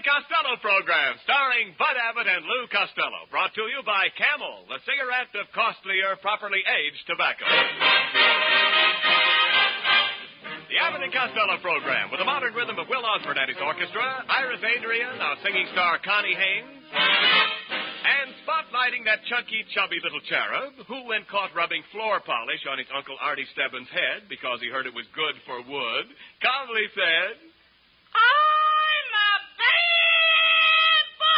Costello program, starring Bud Abbott and Lou Costello. Brought to you by Camel, the cigarette of costlier, properly aged tobacco. The Abbott and Costello program, with the modern rhythm of Will Osborne and his orchestra, Iris Adrian, our singing star Connie Haynes, and spotlighting that chunky, chubby little cherub who, when caught rubbing floor polish on his Uncle Artie Stebbins' head because he heard it was good for wood, calmly said, I'm a bad boy!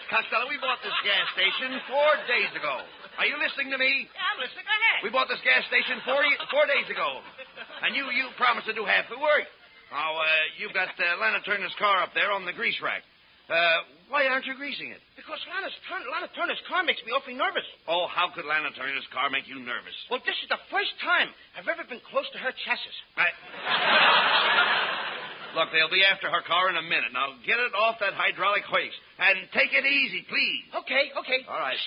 Costello, we bought this gas station 4 days ago. Are you listening to me? Yeah, I'm listening. Go ahead. We bought this gas station 4 days ago. And you promised to do half the work. Now, you've got Lana Turner's car up there on the grease rack. Why aren't you greasing it? Because Lana Turner's car makes me awfully nervous. Oh, how could Lana Turner's car make you nervous? Well, this is the first time I've ever been close to her chassis. Look, they'll be after her car in a minute. Now, get it off that hydraulic hoist. And take it easy, please. Okay. All right.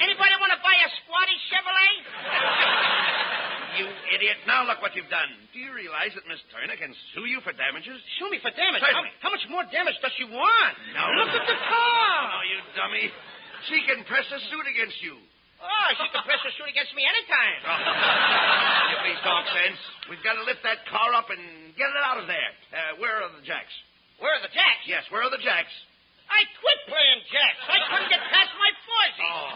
Anybody want to buy a squatty Chevrolet? You idiot. Now look what you've done. Do you realize that Miss Turner can sue you for damages? Sue me for damage? Certainly. How much more damage does she want? No. Look at the car. Oh, you dummy. She can press a suit against you. Oh, she can press a suit against me anytime. Oh. You please talk sense. We've got to lift that car up and get it out of there. Where are the jacks? Where are the jacks? Yes, where are the jacks? I quit playing jacks. I couldn't get past my foursies. Oh.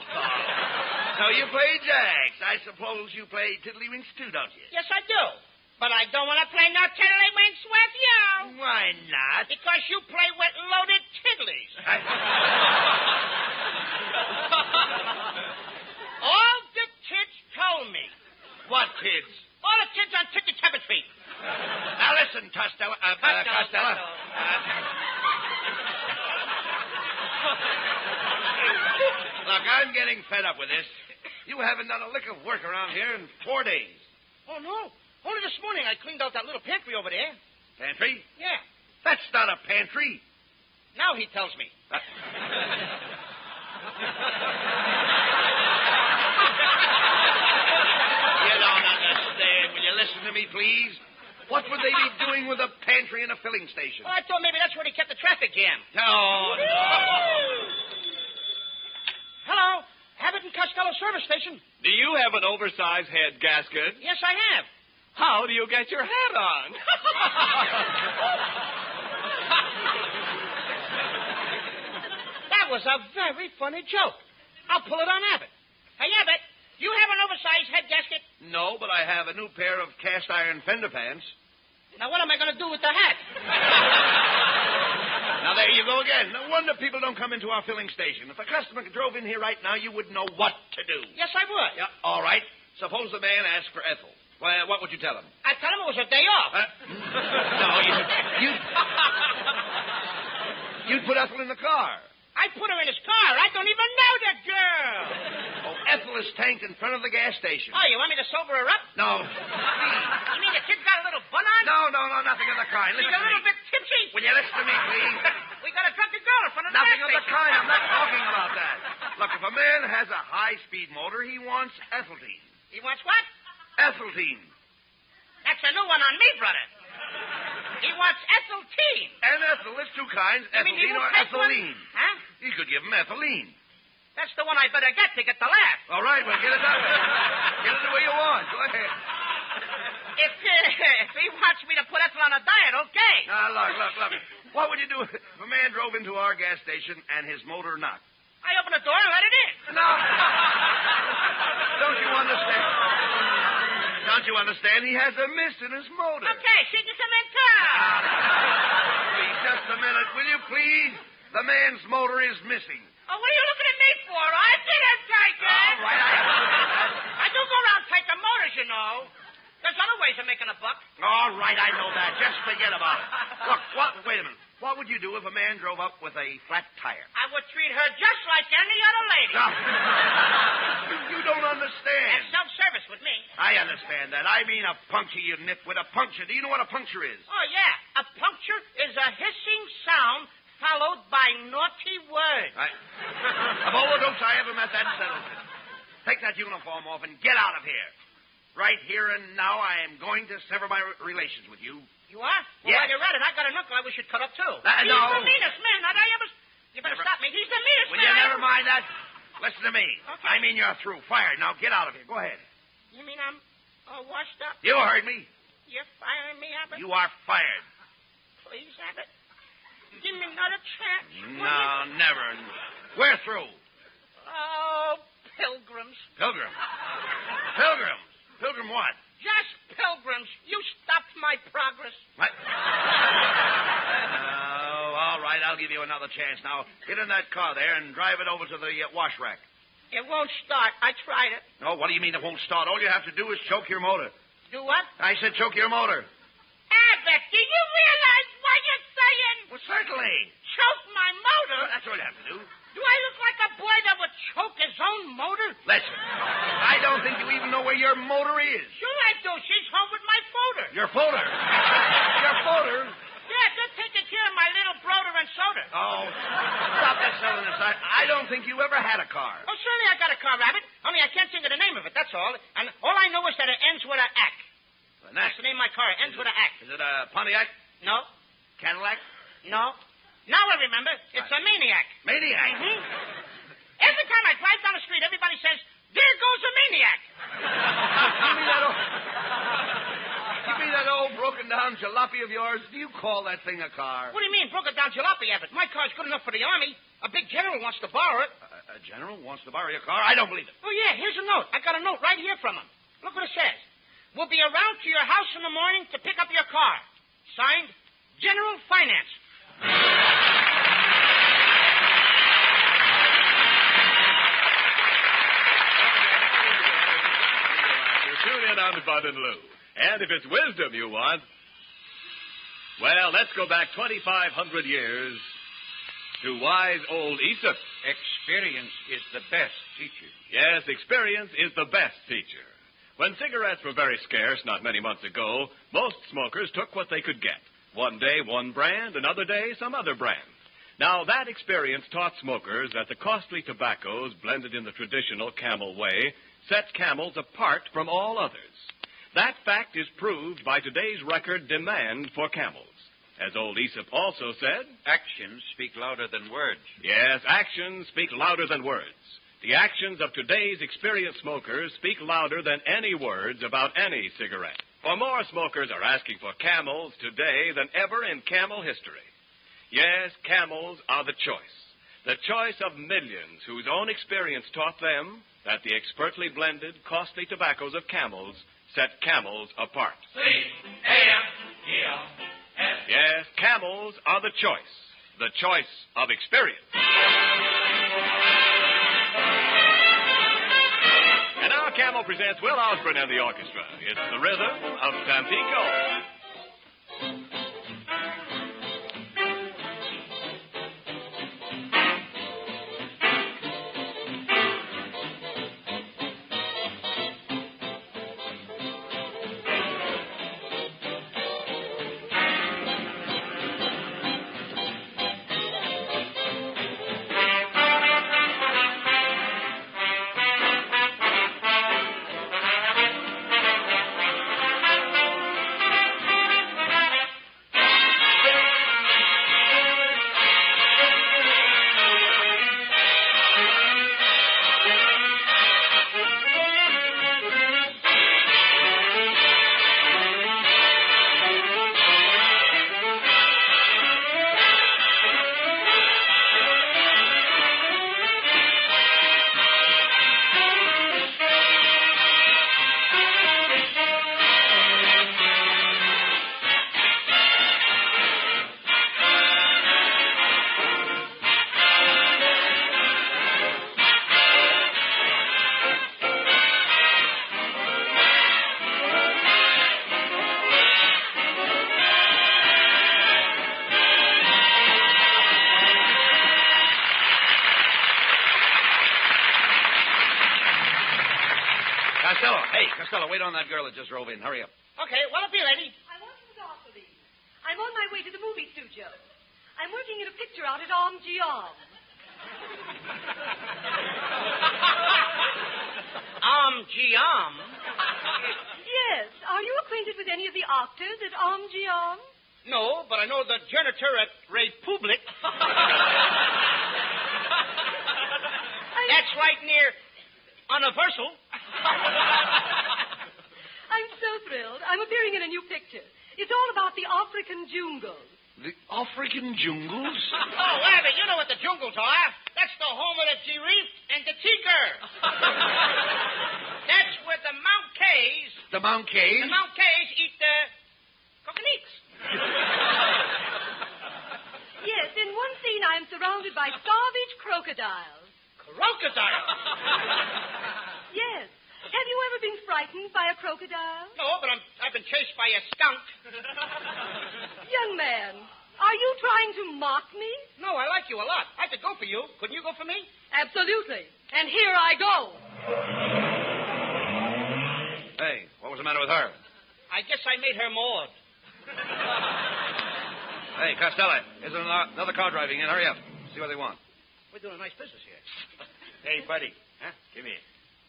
So you play jacks. I suppose you play tiddlywinks too, don't you? Yes, I do. But I don't want to play no tiddlywinks with you. Why not? Because you play with loaded tiddlies. All the kids told me. What kids? All the kids on Ticket Tappet Street. Now listen, Costello. Costello. Look, I'm getting fed up with this. You haven't done a lick of work around here in 4 days. Oh, no. Only this morning I cleaned out that little pantry over there. Pantry? Yeah. That's not a pantry. Now he tells me. You don't understand. Will you listen to me, please? What would they be doing with a pantry and a filling station? Well, I thought maybe that's where he kept the traffic jam. No. Hello, Abbott and Costello Service Station. Do you have an oversized head gasket? Yes, I have. How do you get your hat on? That was a very funny joke. I'll pull it on Abbott. Hey, Abbott, you have an oversized head gasket? No, but I have a new pair of cast iron fender pants. Now, what am I going to do with the hat? Now, there you go again. No wonder people don't come into our filling station. If a customer drove in here right now, you wouldn't know what to do. Yes, I would. Yeah, all right. Suppose the man asked for Ethel. Well, what would you tell him? I'd tell him it was a day off. No, you'd put Ethel in the car. I put her in his car. I don't even know that girl. Oh, Ethel is tanked in front of the gas station. Oh, you want me to sober her up? No. You mean the kid's got a little bun on? No, nothing of the kind. She's Listen a to little me. bit tipsy. Will you listen to me, please? We got a drunken girl in front of the Nothing gas of the station. kind. I'm not talking about that. Look, if a man has a high-speed motor, he wants ethylene. He wants what? Ethylene. That's a new one on me, brother. He wants ethylene. And ethyl, there's two kinds, You mean he ethylene or won't take one? ethylene. Huh? You could give him ethylene. That's the one I better get to get the laugh. All right, well, get it that way. Get it the way you want. Go ahead. If he wants me to put ethyl on a diet, okay. Now, look. What would you do if a man drove into our gas station and his motor knocked? I open the door and let it in. No. Don't you understand? Don't you understand? He has a mist in his motor. Okay, she can come in, too. Please, just a minute, will you please? The man's motor is missing. Oh, what are you looking at me for? I didn't take it. All right, I do go around taking motors, you know. There's other ways of making a buck. All right, I know that. Just forget about it. Look, wait a minute. What would you do if a man drove up with a flat tire? I would treat her just like any other lady. don't understand. That's self-service with me. I understand that. I mean a puncture, you nitwit. A puncture. Do you know what a puncture is? Oh, yeah. A puncture is a hissing sound followed by naughty words. Of all the dopes I ever met, that settles it. Take that uniform off and get out of here. Right here and now, I am going to sever my relations with you. You are? Well, yes. While you're at it, I got an uncle I wish you'd cut up, too. No. He's the meanest man that I ever... You better stop me. He's the meanest Will man. you never mind that? Listen to me. Okay. I mean you're through. Fired. Now get out of here. Go ahead. You mean I'm all washed up? You heard me. You're firing me, Abbott? You are fired. Please, Abbott. Give me another chance. No, never. We're through. Oh, pilgrims. Pilgrim. Pilgrims. Pilgrim what? Just pilgrims. You stopped my progress. What? All right, I'll give you another chance. Now, get in that car there and drive it over to the wash rack. It won't start. I tried it. No, what do you mean it won't start? All you have to do is choke your motor. Do what? I said choke your motor. Abbott, do you realize what you're saying? Well, certainly. Choke my motor? Well, that's all you have to do. Do I look like a boy that would choke his own motor? Listen, I don't think you even know where your motor is. Sure I do. She's home with my folder. Your folder? Your folder? Yeah, they're taking care of my little broder and soda. Oh, stop that silliness. I don't think you ever had a car. Oh, certainly I got a car, Rabbit. Only I can't think of the name of it, that's all. And all I know is that it ends with a ack. That's the name of my car. It ends with a ack. Is it a Pontiac? No. Cadillac? No. Now I remember. It's a Maniac. Maniac? Mm-hmm. Every time I drive down the street, everybody says, there goes a Maniac. You mean that old broken-down jalopy of yours? Do you call that thing a car? What do you mean, broken-down jalopy, Abbott? My car's good enough for the Army. A big general wants to borrow it. A general wants to borrow your car? I don't believe it. Oh, yeah, here's a note. I got a note right here from him. Look what it says. We'll be around to your house in the morning to pick up your car. Signed, General Finance. Tune in on Bud and Lou. And if it's wisdom you want, well, let's go back 2,500 years to wise old Aesop. Experience is the best teacher. Yes, experience is the best teacher. When cigarettes were very scarce not many months ago, most smokers took what they could get. One day, one brand, another day, some other brand. Now, that experience taught smokers that the costly tobaccos blended in the traditional Camel way set Camels apart from all others. That fact is proved by today's record demand for Camels. As old Aesop also said, actions speak louder than words. Yes, actions speak louder than words. The actions of today's experienced smokers speak louder than any words about any cigarette. For more smokers are asking for Camels today than ever in Camel history. Yes, Camels are the choice. The choice of millions whose own experience taught them that the expertly blended, costly tobaccos of Camels set Camels apart. C-A-M-E-L-S. Yes, Camels are the choice. The choice of experience. And now Camel presents Will Osborne and the orchestra. It's the rhythm of Tampico. Costello. Hey, Costello, wait on that girl that just drove in. Hurry up. Okay, what'll it be, lady? I want you to offer me. I'm on my way to the movie studio. I'm working in a picture out at Om Geom. Om Geom? Yes. Are you acquainted with any of the actors at Om Geom? No, but I know the janitor at Republic. That's right near Universal. I'm so thrilled. I'm appearing in a new picture. It's all about the African jungles. The African jungles? Oh, Abbott, you know what the jungles are. That's the home of the giraffe and the tiger. That's where the Mount Kays... The Mount Kays? The Mount Kays eat the coconuts. Yes, in one scene I am surrounded by savage crocodiles. Crocodile? Yes. Have you ever been frightened by a crocodile? No, but I've been chased by a skunk. Young man, are you trying to mock me? No, I like you a lot. I could go for you. Couldn't you go for me? Absolutely. And here I go. Hey, what was the matter with her? I guess I made her maud. Hey, Costello, here's another car driving in. Hurry up. See what they want. We're doing a nice business here. Hey, buddy. Huh? Come here.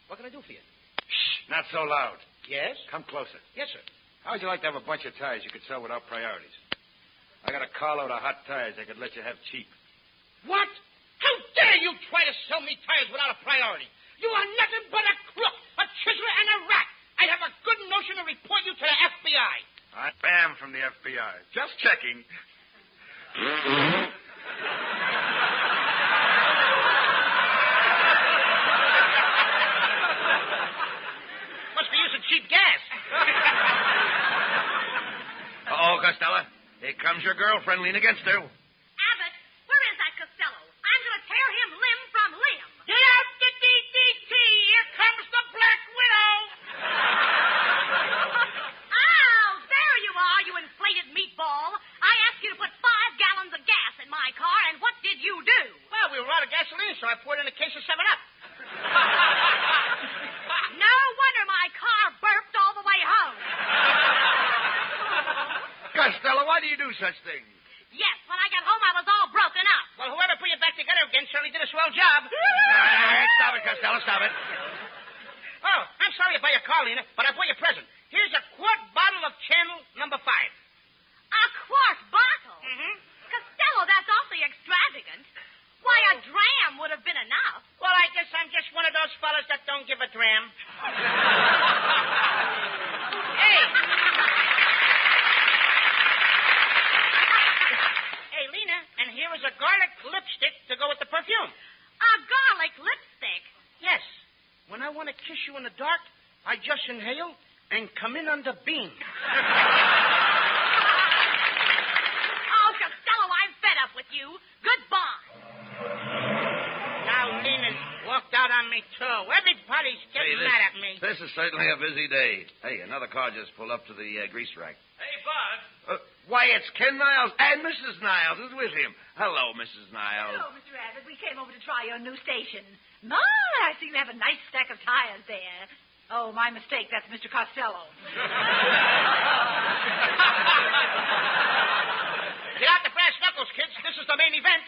What can I do for you? Shh, not so loud. Yes? Come closer. Yes, sir. How would you like to have a bunch of tires you could sell without priorities? I got a carload of hot tires I could let you have cheap. What? How dare you try to sell me tires without a priority? You are nothing but a crook, a chiseler, and a rat. I have a good notion to report you to the FBI. I am from the FBI. Just checking. Must be using cheap gas. Uh-oh, Costello. Here comes your girlfriend. Lean against her. Abbott, where is that Costello? I'm going to tear him limb from limb. Get out the DDT. Here comes the Black Widow. Oh, there you are, you inflated meatball. I asked you to put 5 gallons of gas in my car, and what did you do? Well, we were out of gasoline, so I poured in a case of 7-Up. No wonder my car burped all the way home. Costello, why do you do such things? Yes, when I got home, I was all broken up. Well, whoever put you back together again certainly did a swell job. Stop it, Costello, stop it. Oh, I'm sorry about your car, Lena, but I bought you a present. Here's a quart bottle of Channel number 5. A quart bottle? Mm-hmm. Costello, that's awfully extravagant. Why, a dram would have been enough. Well, I guess I'm just one of those fellas that don't give a dram. Hey. Hey, Lena, and here is a garlic lipstick to go with the perfume. A garlic lipstick? Yes. When I want to kiss you in the dark, I just inhale and come in on the beam. Oh, Costello, I'm fed up with you. Goodbye. Now Lena's walked out on me, too. Everybody's getting mad at me. This is certainly a busy day. Hey, another car just pulled up to the grease rack. Hey, Bud. Why, it's Ken Niles and Mrs. Niles is with him. Hello, Mrs. Niles. Hello, Mr. Abbott. We came over to try your new station. My, I see you have a nice stack of tires there. Oh, my mistake. That's Mr. Costello. Get out the brass knuckles, kids. This is the main event.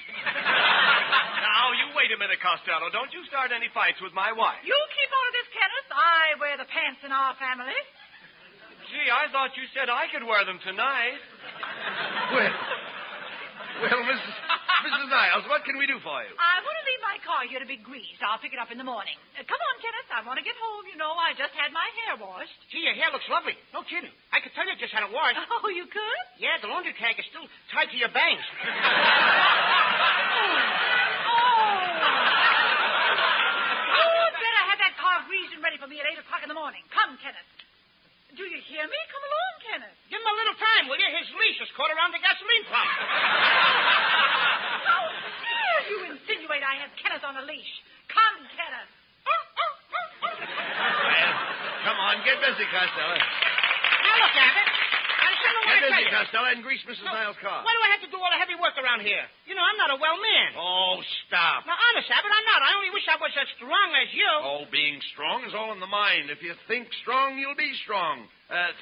Now, you wait a minute, Costello. Don't you start any fights with my wife. You keep on of this, Kenneth. I wear the pants in our family. Gee, I thought you said I could wear them tonight. Well, Mrs. Niles, what can we do for you? I want to leave my car here to be greased. I'll pick it up in the morning. Come on, Kenneth. I want to get home. You know, I just had my hair washed. Gee, your hair looks lovely. No kidding. I could tell you just had it washed. Oh, you could? Yeah, the laundry tag is still tied to your bangs. You'd better have that car greased and ready for me at 8 o'clock in the morning. Come, Kenneth. Do you hear me? Come along, Kenneth. Give him a little time, will you? His leash is caught around the gasoline pump. How dare you insinuate I have Kenneth on a leash? Come, Kenneth. Well, come on, get busy, Costello. Now, look, Abbott. I just don't know what Get to tell busy, you. Costello, and grease Mrs. Niles' car. Why do I have to do all the heavy work around here? You know, I'm not a well man. Oh, stop. Now, honest, Abbott, I'm not. I only wish I was as strong as you. Oh, being strong is all in the mind. If you think strong, you'll be strong.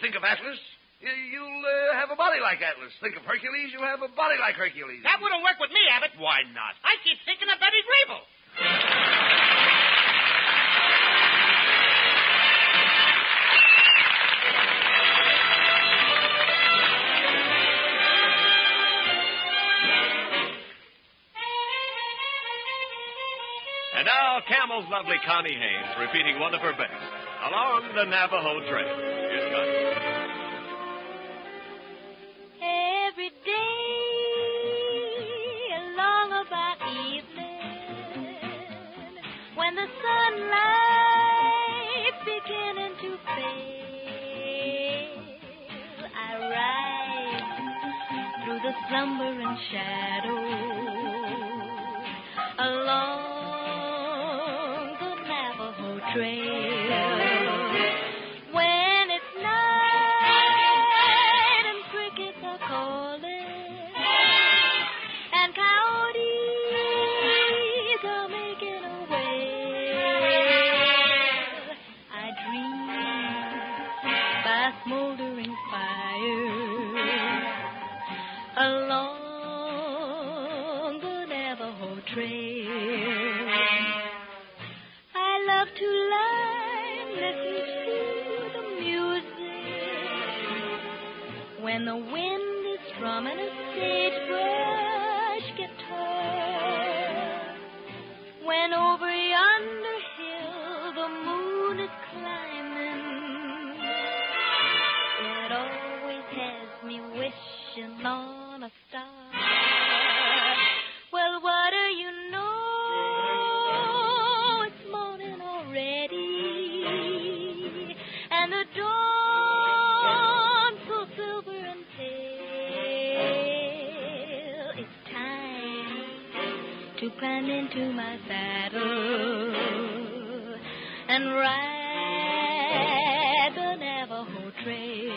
Think of Atlas. You'll have a body like Atlas. Think of Hercules, you'll have a body like Hercules. That wouldn't work with me, Abbott. Why not? I keep thinking of Betty Grable. And now, Camel's lovely Connie Haynes repeating one of her best. Along the Navajo Trail. Here's Connie. Every day along about evening, when the sunlight beginning to fade, I ride through the slumbering shadows along trail. When it's night and crickets are calling and coyotes are making a wail, I dream by a smoldering fire along the Navajo Trail. To lie, listen to the music when the wind is strumming a sagebrush guitar. When over yonder hill the moon is climbing, it always has me wishing on a star. Well, what do you know? And the dawn so silver and pale. It's time to climb into my saddle and ride the Navajo Trail.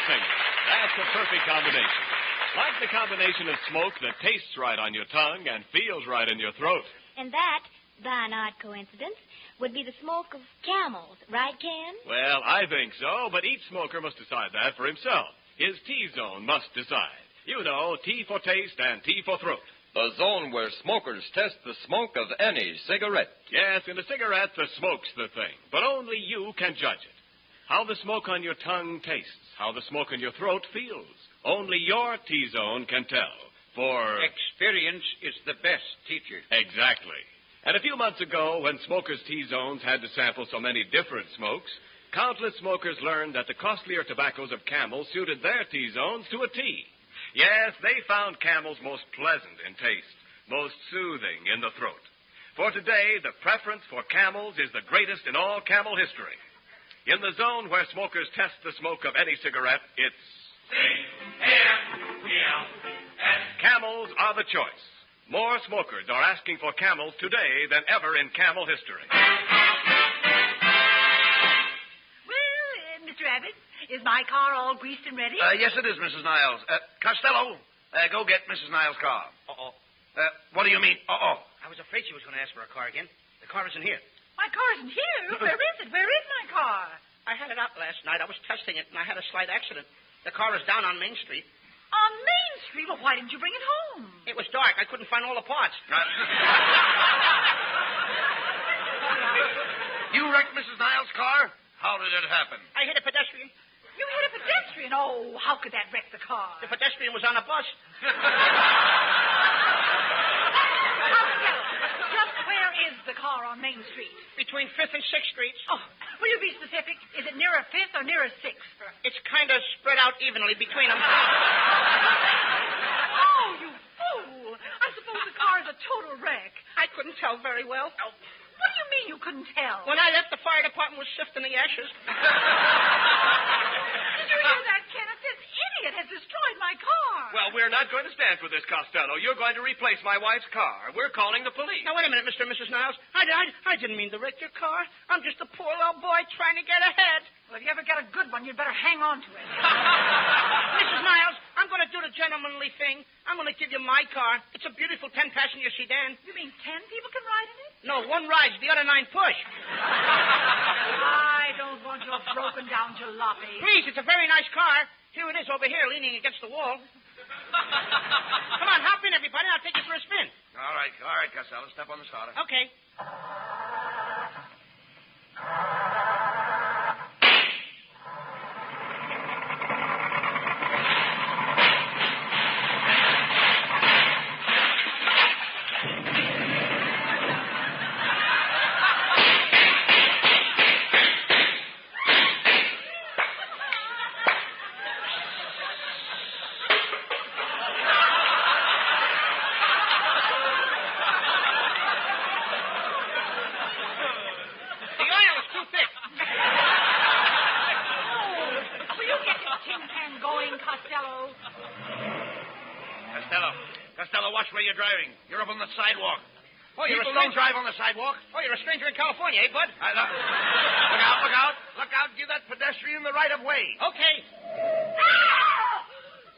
That's a perfect combination. Like the combination of smoke that tastes right on your tongue and feels right in your throat. And that, by an odd coincidence, would be the smoke of camels, right, Ken? Well, I think so, but each smoker must decide that for himself. His T-zone must decide. You know, T for taste and T for throat. The zone where smokers test the smoke of any cigarette. Yes, in a cigarette, the smoke's the thing, but only you can judge it. How the smoke on your tongue tastes, how the smoke in your throat feels. Only your T-zone can tell. For experience is the best teacher. Exactly. And a few months ago, when smokers' T-zones had to sample so many different smokes, countless smokers learned that the costlier tobaccos of Camel suited their T-zones to a T. Yes, they found Camel's most pleasant in taste, most soothing in the throat. For today, the preference for Camels is the greatest in all Camel history. In the zone where smokers test the smoke of any cigarette, it's C-A-M-E-L-S. Camels are the choice. More smokers are asking for Camels today than ever in Camel history. Well, Mr. Abbott, is my car all greased and ready? Yes, it is, Mrs. Niles. Costello, go get Mrs. Niles' car. Uh-oh. What do you mean, uh-oh? I was afraid she was going to ask for a car again. The car isn't here. My car isn't here. Where is it? Where is my car? I had it out last night. I was testing it, and I had a slight accident. The car is down on Main Street. On Main Street? Well, why didn't you bring it home? It was dark. I couldn't find all the parts. You wrecked Mrs. Niles' car? How did it happen? I hit a pedestrian. You hit a pedestrian? Oh, how could that wreck the car? The pedestrian was on a bus. Just where is the car on Main Street? Between 5th and 6th Streets. Oh, will you be specific? Is it nearer 5th or nearer 6th? It's kind of spread out evenly between them. Oh, you fool. I suppose the car is a total wreck. I couldn't tell very well. What do you mean you couldn't tell? When I left, the fire department was sifting the ashes. Did you hear that, Kenneth? This idiot has destroyed my car. Well, we're not going to stand for this, Costello. You're going to replace my wife's car. We're calling the police. Now, wait a minute, Mr. and Mrs. Niles. I didn't mean to wreck your car. I'm just a poor little boy trying to get ahead. Well, if you ever get a good one, you'd better hang on to it. Mrs. Niles, I'm going to do the gentlemanly thing. I'm going to give you my car. It's a beautiful 10-passenger sedan. You mean 10 people can ride in it? No, one rides, the other 9 push. I don't want your broken-down jalopy. Please, it's a very nice car. Here it is over here, leaning against the wall. Come on, hop in, everybody. I'll take you for a spin. All right, Costello. Step on the starter. Okay. Costello, watch where you're driving. You're up on the sidewalk. Oh, People don't drive on the sidewalk. Oh, you're a stranger in California, eh, bud? Look out, look out. Look out. Give that pedestrian the right of way. Okay. Ah!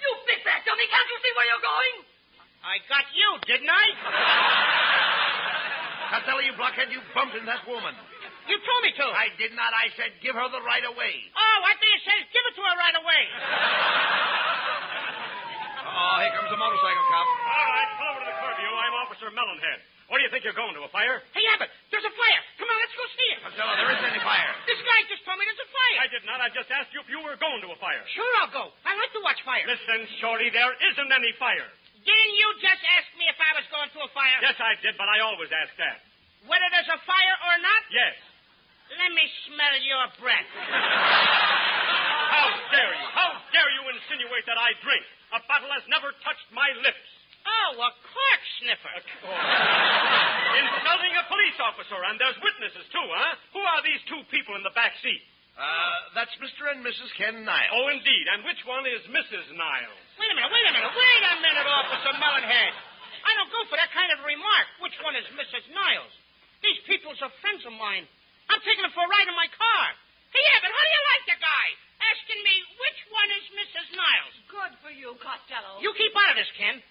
You big fat dummy, can't you see where you're going? I got you, didn't I? Costello, you blockhead, you bumped into that woman. You told me to. I did not. I said give her the right of way. Oh, I think you said give it to her right away. Oh, here comes the motorcycle cop. All right, pull over to the curb, you. I'm Officer Mellonhead. Where do you think you're going, to a fire? Hey, Abbott, there's a fire. Come on, let's go see it. Costello, there isn't any fire. This guy just told me there's a fire. I did not. I just asked you if you were going to a fire. Sure, I'll go. I like to watch fire. Listen, Shorty, there isn't any fire. Didn't you just ask me if I was going to a fire? Yes, I did, but I always ask that. Whether there's a fire or not? Yes. Let me smell your breath. How dare you? How dare you insinuate that I drink? A bottle has never touched my lips. Oh, a cork sniffer. Insulting a police officer, and there's witnesses, too, huh? Who are these two people in the back seat? That's Mr. and Mrs. Ken Niles. Oh, indeed. And which one is Mrs. Niles? Wait a minute, Officer Mellonhead. I don't go for that kind of remark. Which one is Mrs. Niles? These people's are friends of mine. I'm taking them for a ride in my car. Hey, Abbott, how do you like the guy? Asking me which one is Mrs. Niles. Good for you, Costello. You keep out of this, Ken.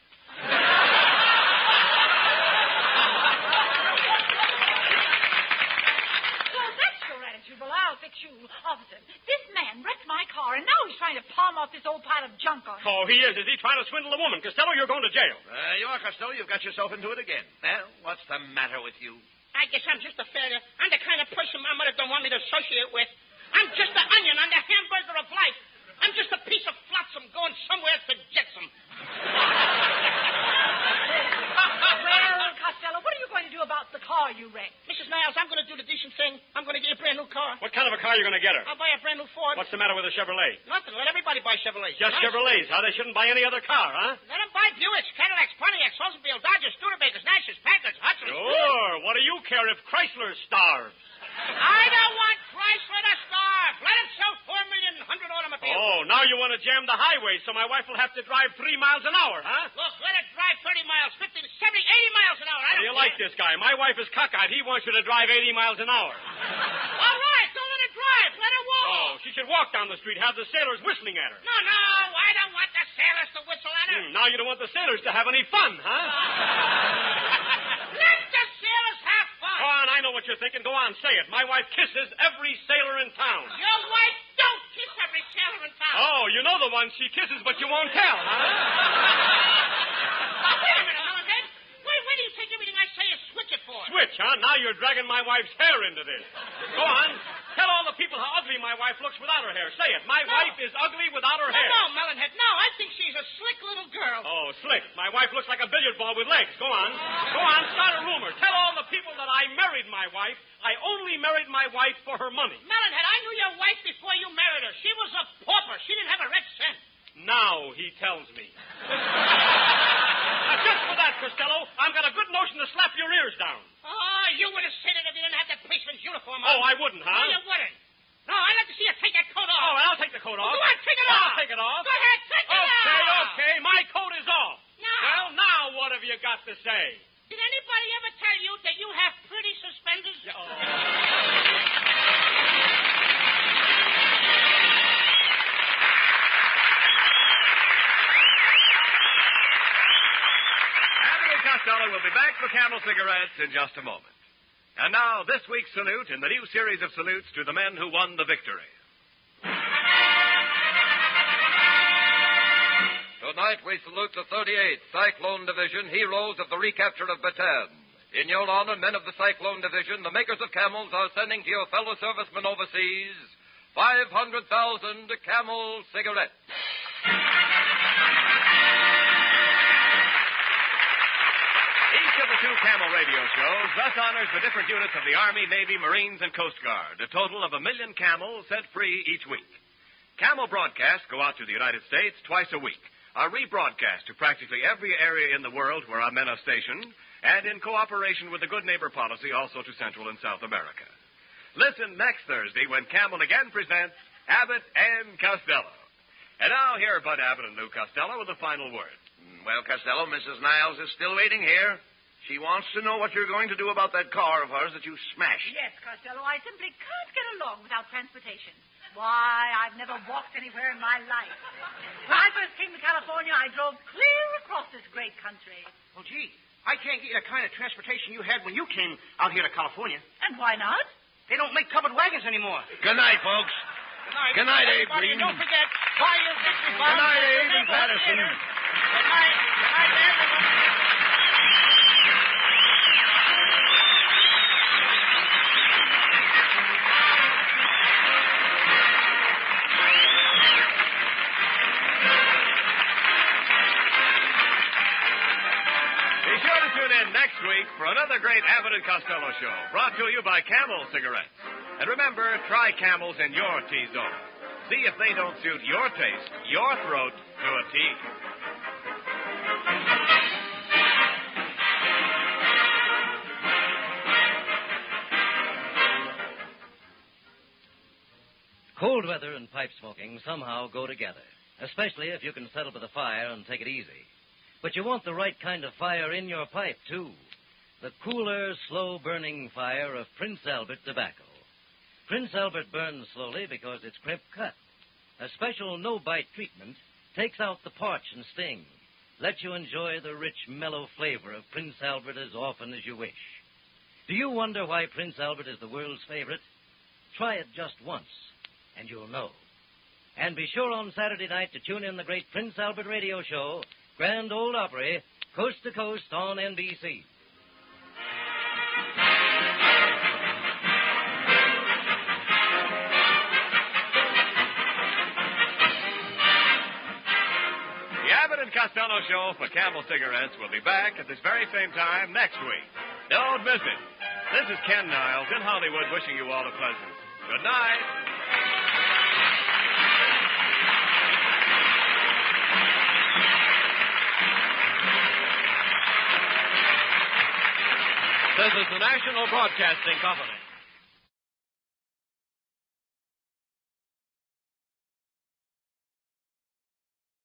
Well, that's your attitude. Well, I'll fix you. Officer, this man wrecked my car, and now he's trying to palm off this old pile of junk on me. Oh, he is. Is he trying to swindle a woman? Costello, you're going to jail. You are, Costello. You've got yourself into it again. Well, what's the matter with you? I guess I'm just a failure. I'm the kind of person my mother don't want me to associate with. I'm just an onion on the hamburger of life. I'm just a piece of flotsam going somewhere to jetsam. Well, Costello, what are you going to do about the car you wrecked? Mrs. Niles, I'm going to do the decent thing. I'm going to get a brand new car. What kind of a car are you going to get her? I'll buy a brand new Ford. What's the matter with a Chevrolet? Nothing. Let everybody buy Chevrolets. Just Chevrolets, huh? They shouldn't buy any other car, huh? Let them buy Buicks, Cadillacs, Pontiacs, Oldsmobile, Dodgers, Studebakers, Nashes, Packards, Hudsons. Sure. What do you care if Chrysler starves? I don't want Chrysler to starve. Let him sell 4,100,000 automobiles. Oh, now you want to jam the highway so my wife will have to drive 3 miles an hour, huh? Look, let it drive 30 miles, 50, 70, 80 miles an hour. I How do you like this guy? My wife is cockeyed. He wants you to drive 80 miles an hour. All right, don't let it drive. Let her walk. Oh, she should walk down the street, have the sailors whistling at her. No, I don't want the sailors to whistle at her. Now you don't want the sailors to have any fun, huh? Let the sailors have fun. Go on, I know what you're thinking. Go on, say it. My wife kisses every sailor in town. Your wife don't kiss every sailor in town. Oh, you know the ones she kisses, but you won't tell, huh? Wait a minute, Mellonhead. Where do you take everything I say and switch it for? Switch, huh? Now you're dragging my wife's hair into this. Go on. Tell all the people how ugly my wife looks without her hair. Say it. My wife is ugly without her hair. No, Mellonhead, no. I think she's a slick little girl. Oh, slick. My wife looks like a billiard ball with legs. Go on. Go on, start a rumor. Tell all the people that I married my wife. I only married my wife for her money. Melonhead, I knew your wife before you married her. She was a pauper. She didn't have a red cent. Now he tells me. Now, just for that, Costello, I've got a good notion to slap your ears down. Oh, you would have said it if you didn't have that policeman's uniform on. Oh, I wouldn't, huh? No, you wouldn't. No, I'd like to see you take that coat off. Oh, I'll take the coat off. Go on, take it off. I'll take it off. Go ahead, take it off. Okay, my coat is off. Now. Well, now what have you got to say? Did anybody ever tell you that you have pretty suspenders? Abbott and Costello will be back for Camel cigarettes in just a moment. And now, this week's salute in the new series of salutes to the men who won the victory. Tonight we salute the 38th Cyclone Division, heroes of the recapture of Bataan. In your honor, men of the Cyclone Division, the makers of Camels are sending to your fellow servicemen overseas 500,000 Camel cigarettes. Each of the two Camel radio shows thus honors the different units of the Army, Navy, Marines, and Coast Guard, a total of 1 million camels set free each week. Camel broadcasts go out to the United States twice a week, are rebroadcast to practically every area in the world where our men are stationed, and in cooperation with the Good Neighbor policy also to Central and South America. Listen next Thursday when Camel again presents Abbott and Costello. And now here are Bud Abbott and Lou Costello with the final word. Well, Costello, Mrs. Niles is still waiting here. She wants to know what you're going to do about that car of hers that you smashed. Yes, Costello, I simply can't get along without transportation. Why, I've never walked anywhere in my life. When I first came to California, I drove clear across this great country. Well, gee, I can't get the kind of transportation you had when you came out here to California. And why not? They don't make covered wagons anymore. Good night, folks. Good night, Abe everybody, Green. and don't forget, buy your victory bonds. Good night, at the Abe and neighborhood Patterson. theater. Good night. Good night to everyone. Be sure to tune in next week for another great Abbott and Costello show, brought to you by Camel Cigarettes. And remember, try Camels in your T-zone. See if they don't suit your taste, your throat, to a T. Cold weather and pipe smoking somehow go together, especially if you can settle with a fire and take it easy. But you want the right kind of fire in your pipe, too. The cooler, slow-burning fire of Prince Albert tobacco. Prince Albert burns slowly because it's crimp cut. A special no-bite treatment takes out the parch and sting, lets you enjoy the rich, mellow flavor of Prince Albert as often as you wish. Do you wonder why Prince Albert is the world's favorite? Try it just once, and you'll know. And be sure on Saturday night to tune in the great Prince Albert radio show, Grand Ole Opry, coast to coast on NBC. The Abbott and Costello show for Camel Cigarettes will be back at this very same time next week. Don't miss it. This is Ken Niles in Hollywood wishing you all a pleasant good night. This is the National Broadcasting Company.